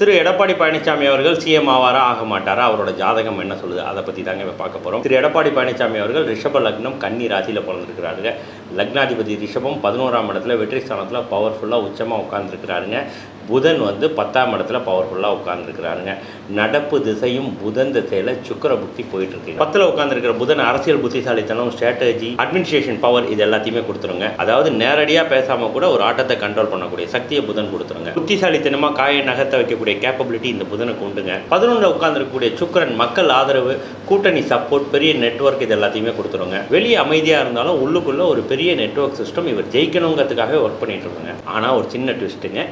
திரு எடப்பாடி பழனிசாமி அவர்கள் சிஎம் ஆவாரா ஆக மாட்டாரா, அவரோட ஜாதகம் என்ன சொல்லுது, அதை பற்றி தாங்க இப்போ பார்க்க போகிறோம். திரு எடப்பாடி பழனிசாமி அவர்கள் ரிஷப லக்னம் கன்னி ராசியில் பிறந்திருக்கிறாருங்க. லக்னாதிபதி ரிஷபம் 11ஆம் இடத்துல வெற்றி ஸ்தானத்தில் பவர்ஃபுல்லாக உச்சமாக உட்காந்துருக்கிறாருங்க. புதன் 10ஆம் இடத்துல பவர்ஃபுல்லாக உட்காந்துருக்கிறாருங்க. நடப்பு திசையும் புதன் திசையில் சுக்கிர புத்தி போயிட்டுருக்கு. 10ல் உட்காந்துருக்கிற புதன் அரசியல் புத்திசாலித்தனம், ஸ்ட்ராட்டஜி, அட்மினிஸ்ட்ரேஷன் பவர் இது எல்லாத்தையுமே கொடுத்துருங்க. அதாவது நேரடியாக பேசாமல் கூட ஒரு ஆட்டத்தை கண்ட்ரோல் பண்ணக்கூடிய சக்தியை புதன் கொடுத்துருங்க. புத்திசாலித்தனமாக காயை நகர்த்த வைக்கக்கூடிய கேப்பபிலிட்டி இந்த புதனுக்கு உண்டுங்க. 11ல் உட்காந்துருக்கக்கூடிய சுக்கிரன் மக்கள் ஆதரவு, கூட்டணி சப்போர்ட், பெரிய நெட்வொர்க் இது எல்லாத்தையுமே கொடுத்துருங்க. வெளியே அமைதியாக இருந்தாலும் உள்ளுக்குள்ள ஒரு பெரிய நெட்வொர்க் சிஸ்டம் இவர் ஜெயிக்கணுங்கிறதுக்காகவே ஒர்க் பண்ணிட்டு இருக்காங்க. ஆனால் ஒரு சின்ன ட்விஸ்ட்டுங்க,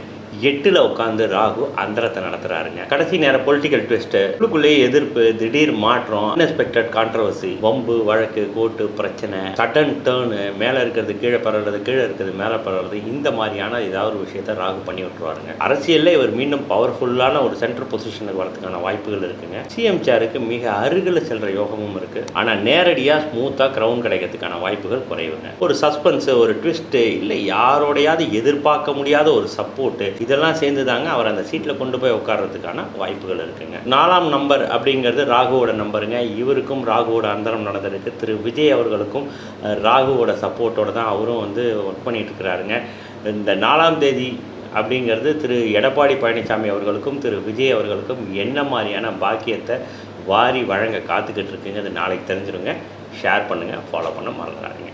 8ல் உட்காந்து ராகு அந்தரத்தை நடத்துறாருங்க. கடைசி நேரம் பொலிட்டிக்கல் ட்விஸ்ட்டு, உள்ளுக்குள்ளேயே எதிர்ப்பு, திடீர் மாற்றம், அன்எக்ஸ்பெக்டட் கான்ட்ரவர்சி, வம்பு வழக்கு, கோர்ட்டு பிரச்சனை, சடன் டேர்னு, மேலே இருக்கிறது கீழே பரவுறது, கீழே இருக்கிறது மேலே பரவுறது, இந்த மாதிரியான ஏதாவது ஒரு விஷயத்தை ராகு பண்ணி விட்டுருவாருங்க. அரசியலில் இவர் மீண்டும் பவர்ஃபுல்லான ஒரு சென்ட்ரல் பொசிஷனுக்கு வரதுக்கான வாய்ப்புகள் இருக்குங்க. சிஎம் சேருக்கு மிக அருகில் செல்ற யோகமும் இருக்கு. ஆனால் நேரடியாக ஸ்மூத்தாக கிரவுண்ட் கிடைக்கிறதுக்கான வாய்ப்புகள் குறைவுங்க. ஒரு சஸ்பென்ஸ், ஒரு ட்விஸ்ட்டு, இல்லை யாரோடையாவது எதிர்பார்க்க முடியாத ஒரு சப்போர்ட்டு, இதெல்லாம் சேர்ந்து தாங்க அவர் அந்த சீட்டில் கொண்டு போய் உட்கார்றதுக்கான வாய்ப்புகள் இருக்குங்க. 4ஆம் நம்பர் அப்படிங்கிறது ராகுவோட நம்பருங்க. இவருக்கும் ராகுவோட அந்தரம் நடந்திருக்கு. திரு விஜய் அவர்களுக்கும் ராகுவோட சப்போர்ட்டோட தான் அவரும் ஒர்க் பண்ணிட்டு இருக்கிறாருங்க. இந்த 4ஆம் தேதி அப்படிங்கிறது திரு எடப்பாடி பழனிசாமி அவர்களுக்கும் திரு விஜய் அவர்களுக்கும் என்ன மாதிரியான பாக்கியத்தை வாரி வழங்க காத்துக்கிட்டு இருக்குங்க. அது நாளைக்கு தெரிஞ்சிருங்க. ஷேர் பண்ணுங்கள், ஃபாலோ பண்ண மறந்துடாதீங்க.